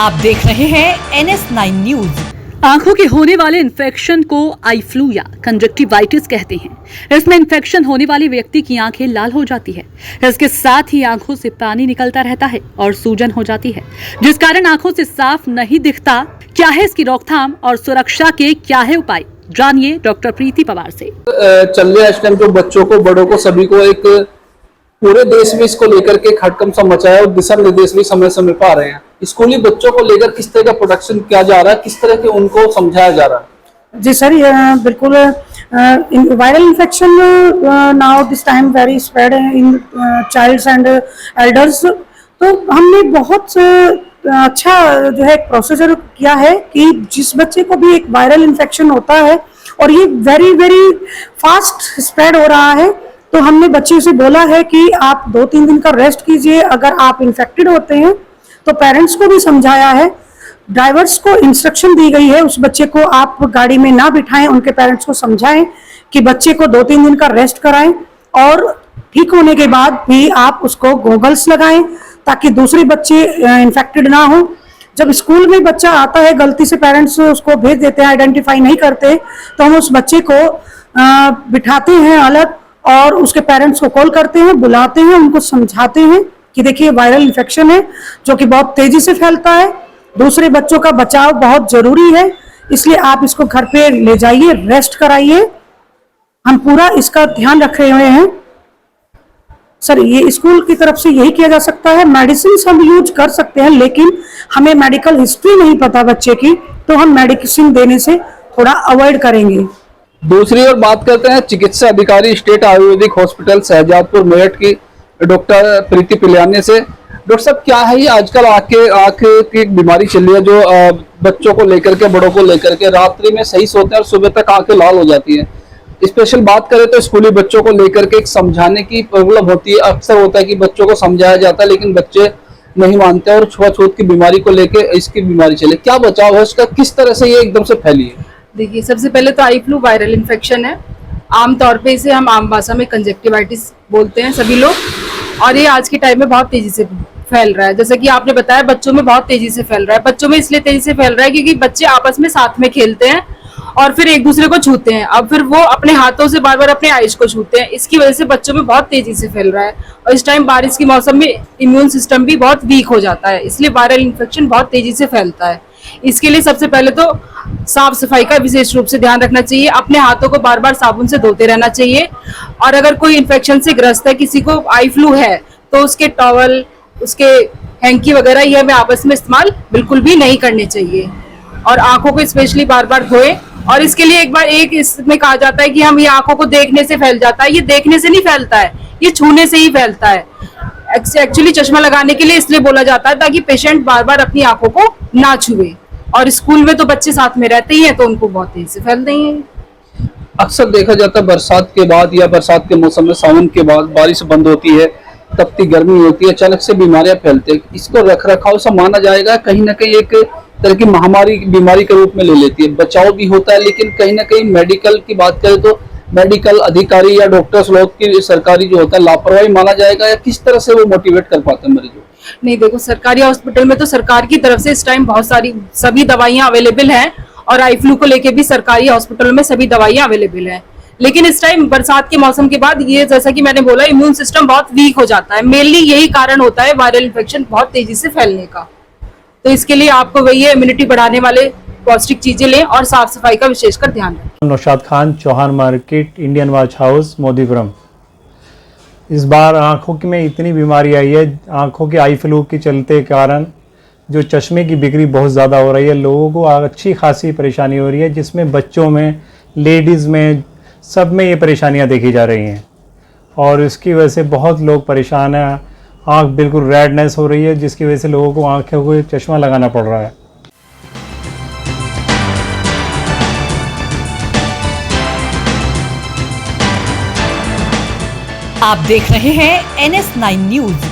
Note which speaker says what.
Speaker 1: आप देख रहे हैं NS9 न्यूज।
Speaker 2: आंखों के होने वाले इन्फेक्शन को आई फ्लू या कंजक्टिवाइटिस कहते हैं। इसमें इन्फेक्शन होने वाले व्यक्ति की आंखें लाल हो जाती है। इसके साथ ही आंखों से पानी निकलता रहता है और सूजन हो जाती है, जिस कारण आंखों से साफ नहीं दिखता। क्या है इसकी रोकथाम और सुरक्षा के क्या है उपाय, जानिए डॉक्टर प्रीति पवार से।
Speaker 3: चल रहा है इस टाइम जो बच्चों को, बड़ों को, सभी को एक पूरे देश में इसको लेकर के खटकम सा मचा है और दिशा निर्देश भी समय समय पर आ रहे हैं। स्कूली बच्चों को लेकर किस तरह का प्रोटेक्शन किया जा रहा है, किस तरह के उनको समझाया जा रहा है?
Speaker 4: जी सर, बिल्कुल। Viral infection now this time very spread in childs and elders. तो हमने बहुत अच्छा जो है प्रोसीजर किया है कि जिस बच्चे को भी एक वायरल इन्फेक्शन होता है और ये वेरी वेरी फास्ट स्प्रेड हो रहा है, तो हमने बच्चे से बोला है कि आप 2-3 दिन का रेस्ट कीजिए। अगर आप इन्फेक्टेड होते हैं तो पेरेंट्स को भी समझाया है, ड्राइवर्स को इंस्ट्रक्शन दी गई है उस बच्चे को आप गाड़ी में ना बिठाएं, उनके पेरेंट्स को समझाएं कि बच्चे को 2-3 दिन का रेस्ट कराएं और ठीक होने के बाद भी आप उसको गॉगल्स लगाएं ताकि दूसरे बच्चे इन्फेक्टेड ना हो। जब स्कूल में बच्चा आता है, गलती से पेरेंट्स उसको भेज देते हैं, आइडेंटिफाई नहीं करते, तो हम उस बच्चे को बिठाते हैं अलग और उसके पेरेंट्स को कॉल करते हैं, बुलाते हैं, उनको समझाते हैं कि देखिए वायरल इन्फेक्शन है जो कि बहुत तेजी से फैलता है, दूसरे बच्चों का बचाव बहुत जरूरी है, इसलिए आप इसको घर पे ले जाइए, रेस्ट कराइए। हम पूरा इसका ध्यान रखे हुए हैं सर। ये स्कूल की तरफ से यही किया जा सकता है। मेडिसिन हम यूज कर सकते हैं, लेकिन हमें मेडिकल हिस्ट्री नहीं पता बच्चे की, तो हम मेडिसिन देने से थोड़ा अवॉइड करेंगे।
Speaker 3: दूसरी ओर बात करते हैं चिकित्सा अधिकारी स्टेट आयुर्वेदिक हॉस्पिटल शहजादपुर मेरठ की डॉक्टर प्रीति पिल्यानी से। डॉक्टर साहब, क्या है ये आजकल आंख की एक बीमारी चल रही है जो बच्चों को लेकर के, बड़ों को लेकर के, रात्रि में सही सोते हैं और सुबह तक आंखें लाल हो जाती हैं। स्पेशल बात करें तो स्कूली बच्चों को लेकर के एक समझाने की प्रॉब्लम होती है। अक्सर होता है कि बच्चों को समझाया जाता है लेकिन बच्चे नहीं मानते और छुआछूत की बीमारी को लेकर इसकी बीमारी चले। क्या बचाव है इसका, किस तरह से ये एकदम से फैली है?
Speaker 5: देखिए, सबसे पहले तो आई फ्लू वायरल इन्फेक्शन है। आमतौर पे इसे हम आम भाषा में कंजक्टिवाइटिस बोलते हैं सभी लोग, और ये आज के टाइम में बहुत तेजी से फैल रहा है। जैसा कि आपने बताया, बच्चों में बहुत तेजी से फैल रहा है। बच्चों में इसलिए तेजी से फैल रहा है क्योंकि बच्चे आपस में साथ में खेलते हैं और फिर एक दूसरे को छूते हैं, अब फिर वो अपने हाथों से बार बार अपने आइज को छूते हैं। इसकी वजह से बच्चों में बहुत तेजी से फैल रहा है और इस टाइम बारिश के मौसम में इम्यून सिस्टम भी बहुत वीक हो जाता है, इसलिए वायरल इन्फेक्शन बहुत तेजी से फैलता है। इसके लिए सबसे पहले तो साफ सफाई का विशेष रूप से ध्यान रखना चाहिए। अपने हाथों को बार बार साबुन से धोते रहना चाहिए और अगर कोई इन्फेक्शन से ग्रस्त है, किसी को आई फ्लू है, तो उसके टॉवल, उसके हैंकी वगैरह ये हमें आपस में इस्तेमाल बिल्कुल भी नहीं करने चाहिए और आंखों को स्पेशली बार बार धोएं। और इसके लिए एक इसमें कहा जाता है कि हम ये आंखों को देखने से फैल जाता है, ये देखने से नहीं फैलता है, ये छूने से ही फैलता है। एक्चुअली चश्मा लगाने के लिए इसलिए बोला जाता है ताकि पेशेंट बार बार अपनी आंखों को ना छुए, और स्कूल में तो बच्चे साथ में रहते ही हैं तो उनको बहुत तेजी से फैलते ही हैं।
Speaker 3: अक्सर देखा जाता है बरसात के बाद या बरसात के मौसम में, सावन के बाद बारिश बंद होती है, तपती गर्मी होती है, अचानक से बीमारियां फैलती है। इसको रख रखाव से माना जाएगा, कहीं ना कहीं एक तरह की महामारी बीमारी के रूप में ले लेती है। बचाव भी होता है लेकिन कहीं ना कहीं मेडिकल की बात करें तो मेडिकल अधिकारी या डॉक्टर्स लोग की सरकारी जो होता है लापरवाही माना जाएगा, या किस तरह से वो मोटिवेट कर पाते हैं मरीजों?
Speaker 5: नहीं, देखो, सरकारी हॉस्पिटल में तो सरकार की तरफ से इस टाइम बहुत सारी सभी दवाइयां अवेलेबल हैं और आई फ्लू को लेके भी सरकारी हॉस्पिटल में सभी दवाइयां अवेलेबल हैं। लेकिन इस टाइम बरसात के मौसम के बाद ये, जैसा कि मैंने बोला, इम्यून सिस्टम बहुत वीक हो जाता है। मेनली यही कारण होता है वायरल इन्फेक्शन बहुत तेजी से फैलने का। तो इसके लिए आपको वही इम्यूनिटी बढ़ाने वाले पौष्टिक चीजें लें और साफ सफाई का विशेषकर ध्यान रखें।
Speaker 6: Naushad Khan, Chauhan market, Indian watch house, Modipuram. इस बार आंखों में इतनी बीमारी आई है, आंखों के आई फ्लू के चलते कारण जो चश्मे की बिक्री बहुत ज़्यादा हो रही है, लोगों को अच्छी खासी परेशानी हो रही है, जिसमें बच्चों में, लेडीज़ में, सब में ये परेशानियां देखी जा रही हैं और इसकी वजह से बहुत लोग परेशान हैं। आंख बिल्कुल रेडनेस हो रही है, जिसकी वजह से लोगों को आंखों को चश्मा लगाना पड़ रहा है।
Speaker 1: आप देख रहे हैं NS9 न्यूज।